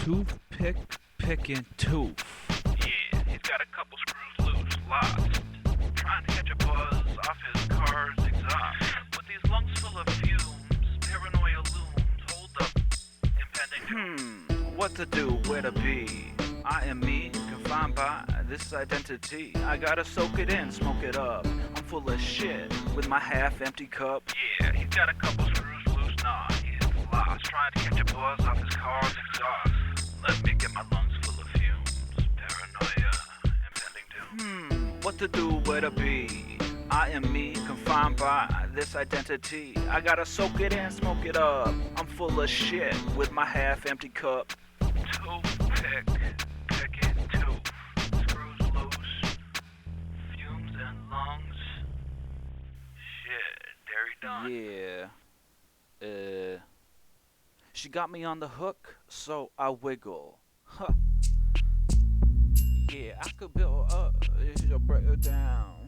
Toothpick, picking tooth. Yeah, he's got a couple screws loose, lost. Trying to catch a buzz off his car's exhaust. With these lungs full of fumes, paranoia looms. Hold up, impending What to do, where to be? I am me, confined by this identity. I gotta soak it in, smoke it up. I'm full of shit with my half-empty cup. Yeah, he's got a couple screws loose, nah, he's lost. Trying to catch a buzz off his car's exhaust. Let me get my lungs full of fumes, paranoia, impending doom. What to do, where to be? I am me, confined by this identity. I gotta soak it in, smoke it up. I'm full of shit with my half-empty cup. Toothpick, picking tooth, screws loose, fumes and lungs. Shit, dairy done. Yeah. She got me on the hook, so I wiggle. Huh. Yeah, I could build up, she'll break it down.